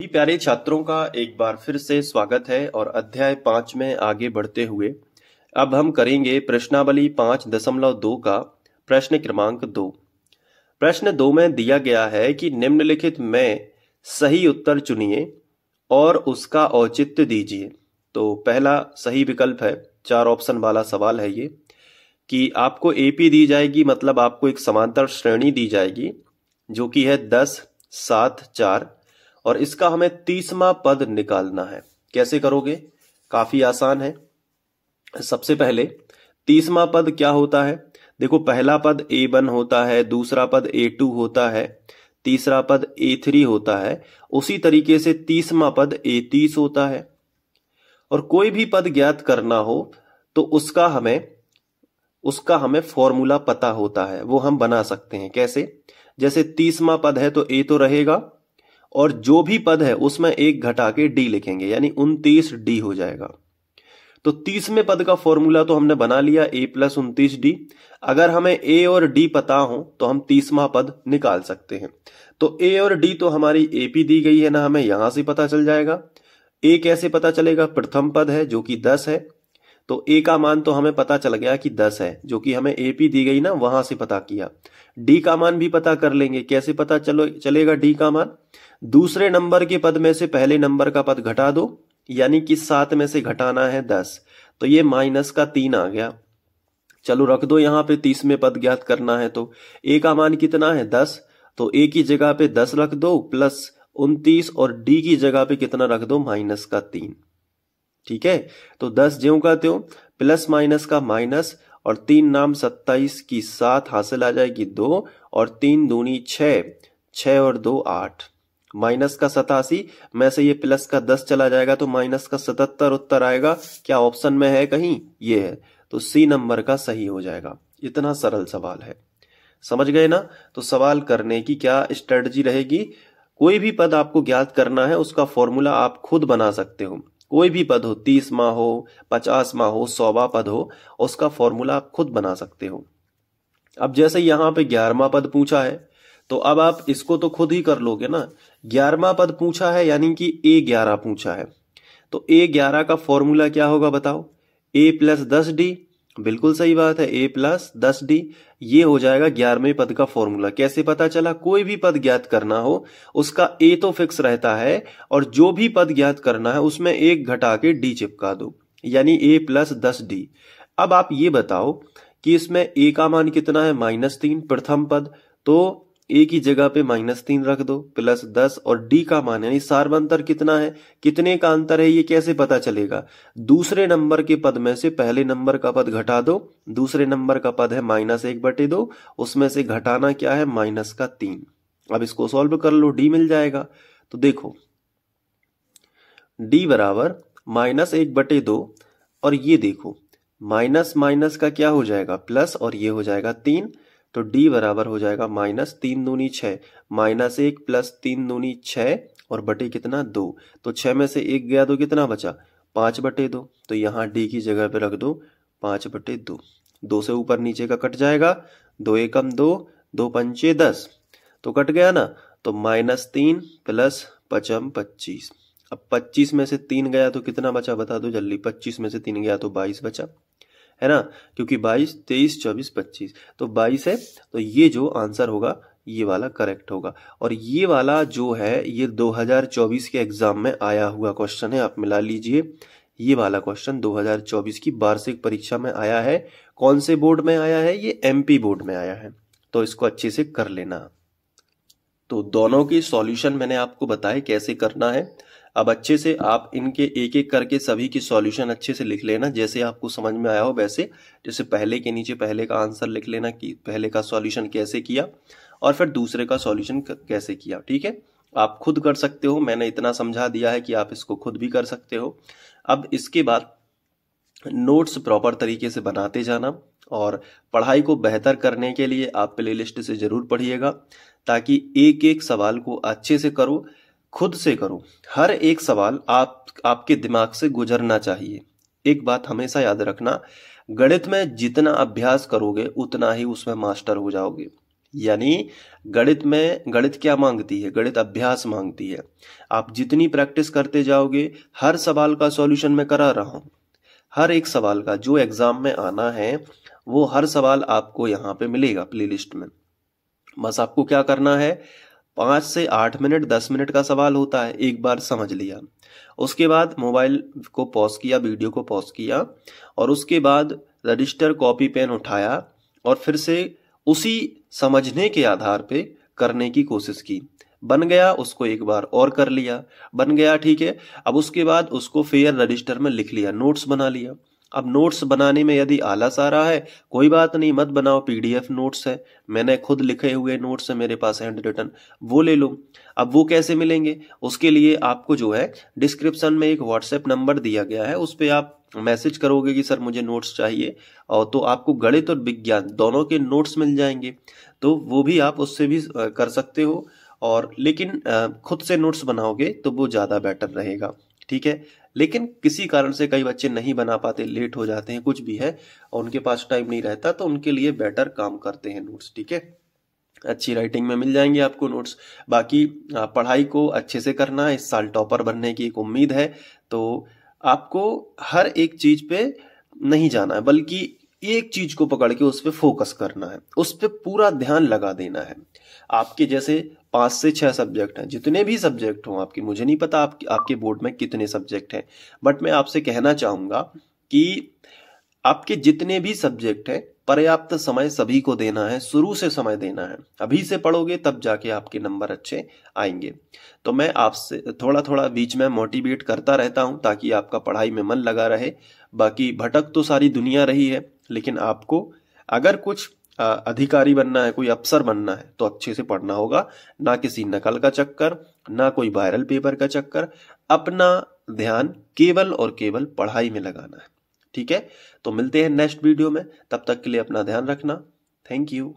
प्यारे छात्रों का एक बार फिर से स्वागत है और अध्याय 5 में आगे बढ़ते हुए अब हम करेंगे प्रश्नावली 5.2 का प्रश्न क्रमांक 2। प्रश्न 2 में दिया गया है कि निम्नलिखित में सही उत्तर चुनिए और उसका औचित्य दीजिए। तो पहला सही विकल्प है, 4 ऑप्शन वाला सवाल है ये, कि आपको एपी दी जाएगी, मतलब आपको एक समांतर श्रेणी दी जाएगी जो कि है 10, 7, 4 और इसका हमें 30वां पद निकालना है। कैसे करोगे? काफी आसान है। सबसे पहले 30वां पद क्या होता है? देखो, पहला पद A1 होता है, दूसरा पद A2 होता है, तीसरा पद A3 होता है, उसी तरीके से 30वां पद A30 होता है। और कोई भी पद ज्ञात करना हो तो उसका हमें फॉर्मूला पता होता है, वो हम बना सकते हैं। कैसे? जैसे 30वां पद है तो A तो रहेगा और जो भी पद है उसमें एक घटा के डी लिखेंगे, यानी 29D हो जाएगा। तो 30वें पद का फॉर्मूला तो हमने बना लिया, A + 29D। अगर हमें A और D पता हो तो हम 30वां पद निकाल सकते हैं। तो A और D तो हमारी AP दी गई है ना, हमें यहां से पता चल जाएगा। A कैसे पता चलेगा? प्रथम पद है जो कि 10 है, तो A का मान तो हमें पता चल गया कि 10 है, जो कि हमें AP दी गई ना, वहां से पता किया। D का मान भी पता कर लेंगे। कैसे पता चलेगा D का मान? दूसरे नंबर के पद में से पहले नंबर का पद घटा दो, यानी कि 7 में से घटाना है 10, तो ये -3 आ गया। चलो रख दो यहाँ पे, 30वें पद ज्ञात करना है तो A का मान कितना है? 10, तो A की जगह पे 10 रख दो प्लस 29 और D की जगह पे कितना रख दो? -3। ठीक है, तो 10 ज्यों का त्यों, प्लस माइनस का माइनस और 3 नाम 27 की 7 हासिल आ जाएगी 2 और 3 दूनी 6, 6 और 2 8, माइनस का 87 में से ये प्लस का 10 चला जाएगा तो माइनस का 77 उत्तर आएगा। क्या ऑप्शन में है कहीं? ये है, तो सी नंबर का सही हो जाएगा। इतना सरल सवाल है, समझ गए ना? तो सवाल करने की क्या स्ट्रेटजी रहेगी? कोई भी पद आपको ज्ञात करना है, उसका फॉर्मूला आप खुद बना सकते हो। कोई भी पद हो, 30वां हो, 50वां हो, 100वां पद हो, उसका फॉर्मूला आप खुद बना सकते हो। अब जैसे यहां पे 11वां पद पूछा है तो अब आप इसको तो खुद ही कर लोगे ना। 11वां पद पूछा है यानी कि A11 पूछा है, तो A11 का फॉर्मूला क्या होगा बताओ? A + 10D। बिल्कुल सही बात है, A + 10D। ये हो जाएगा 11वें पद का फॉर्मूला। कैसे पता चला? कोई भी पद ज्ञात करना हो उसका A तो फिक्स रहता है और जो भी पद ज्ञात करना है उसमें एक घटा के D चिपका दो, यानी A + 10D। अब आप ये बताओ कि इसमें A का मान कितना है? -3, प्रथम पद, तो A की जगह पे -3 रख दो प्लस 10 और D का मान यानी सार्वंतर कितना है? कितने का अंतर है ये कैसे पता चलेगा? दूसरे नंबर के पद में से पहले नंबर का पद घटा दो। दूसरे नंबर का पद है -1/2, उसमें से घटाना क्या है? -3। अब इसको सॉल्व कर लो, D मिल जाएगा। तो देखो D बराबर -1/2 और ये देखो माइनस माइनस का क्या हो जाएगा? प्लस, और ये हो जाएगा 3, तो D बराबर हो जाएगा -3 दूनी 6, -1 प्लस 3 दूनी 6 और बटे कितना? 2, तो 6 में से 1 गया तो कितना बचा? 5/2, तो यहाँ D की जगह पे रख दो 5/2। 2 से ऊपर नीचे का कट जाएगा, 2 एकम 2, 2 पंचे 10, तो कट गया ना। तो -3 प्लस 5 25। अब 25 में से 3 गया तो कितना बचा? बता दो जल्दी। 25 में से 3 गया तो 22 बचा, है ना, क्योंकि 22, 23, 24, 25, तो 22 है। तो ये जो आंसर होगा ये वाला करेक्ट होगा। और ये वाला जो है ये 2024 के एग्जाम में आया हुआ क्वेश्चन है, आप मिला लीजिए। ये वाला क्वेश्चन 2024 की वार्षिक परीक्षा में आया है। कौन से बोर्ड में आया है? ये MP बोर्ड में आया है, तो इसको अच्छे से कर लेना। तो दोनों के सॉल्यूशन मैंने आपको बताए कैसे करना है। अब अच्छे से आप इनके एक एक करके सभी की सॉल्यूशन अच्छे से लिख लेना, जैसे आपको समझ में आया हो वैसे। जैसे पहले के नीचे पहले का आंसर लिख लेना कि पहले का सॉल्यूशन कैसे किया और फिर दूसरे का सॉल्यूशन कैसे किया। ठीक है, आप खुद कर सकते हो, मैंने इतना समझा दिया है कि आप इसको खुद भी कर सकते हो। अब इसके बाद नोट्स प्रॉपर तरीके से बनाते जाना और पढ़ाई को बेहतर करने के लिए आप प्लेलिस्ट से जरूर पढ़िएगा, ताकि एक एक सवाल को अच्छे से करो, खुद से करो। हर एक सवाल आपके दिमाग से गुजरना चाहिए। एक बात हमेशा याद रखना, गणित में जितना अभ्यास करोगे उतना ही उसमें मास्टर हो जाओगे। यानी गणित क्या मांगती है? गणित अभ्यास मांगती है। आप जितनी प्रैक्टिस करते जाओगे, हर सवाल का सॉल्यूशन मैं करा रहा हूं, हर एक सवाल का जो एग्जाम में आना है वो हर सवाल आपको यहाँ पे मिलेगा प्लेलिस्ट में। बस आपको क्या करना है, 5 से 8 मिनट 10 मिनट का सवाल होता है, एक बार समझ लिया, उसके बाद मोबाइल को पॉज किया, वीडियो को पॉज किया, और उसके बाद रजिस्टर कॉपी पेन उठाया और फिर से उसी समझने के आधार पे करने की कोशिश की। बन गया, उसको एक बार और कर लिया, बन गया, ठीक है। अब उसके बाद उसको फेयर रजिस्टर में लिख लिया, नोट्स बना लिया। अब नोट्स बनाने में यदि आलस आ रहा है, कोई बात नहीं, मत बनाओ, पीडीएफ नोट्स है, मैंने खुद लिखे हुए नोट्स है मेरे पास हैंड रिटन, वो ले लो। अब वो कैसे मिलेंगे? उसके लिए आपको जो है डिस्क्रिप्शन में एक व्हाट्सएप नंबर दिया गया है, उस पर आप मैसेज करोगे कि सर मुझे नोट्स चाहिए, और तो आपको गणित और विज्ञान दोनों के नोट्स मिल जाएंगे। तो वो भी आप उससे भी कर सकते हो, और लेकिन खुद से नोट्स बनाओगे तो वो ज्यादा बेटर रहेगा, ठीक है। लेकिन किसी कारण से कई बच्चे नहीं बना पाते, लेट हो जाते हैं, कुछ भी है, और उनके पास टाइम नहीं रहता, तो उनके लिए बेटर काम करते हैं नोट्स, ठीक है। अच्छी राइटिंग में मिल जाएंगे आपको नोट्स। बाकी पढ़ाई को अच्छे से करना है, इस साल टॉपर बनने की एक उम्मीद है, तो आपको हर एक चीज पे नहीं जाना है, बल्कि एक चीज को पकड़ के उस पर फोकस करना है, उस पर पूरा ध्यान लगा देना है। आपके जैसे 5 से 6 सब्जेक्ट हैं, जितने भी सब्जेक्ट हों आपके, मुझे नहीं पता आपके बोर्ड में कितने सब्जेक्ट हैं, बट मैं आपसे कहना चाहूंगा कि आपके जितने भी सब्जेक्ट हैं पर्याप्त समय सभी को देना है, शुरू से समय देना है। अभी से पढ़ोगे तब जाके आपके नंबर अच्छे आएंगे। तो मैं आपसे थोड़ा थोड़ा बीच में मोटिवेट करता रहता हूं ताकि आपका पढ़ाई में मन लगा रहे। बाकी भटक तो सारी दुनिया रही है, लेकिन आपको अगर कुछ अधिकारी बनना है, कोई अफसर बनना है, तो अच्छे से पढ़ना होगा, ना किसी नकल का चक्कर, ना कोई वायरल पेपर का चक्कर। अपना ध्यान केवल और केवल पढ़ाई में लगाना है, ठीक है। तो मिलते हैं नेक्स्ट वीडियो में, तब तक के लिए अपना ध्यान रखना। Thank you.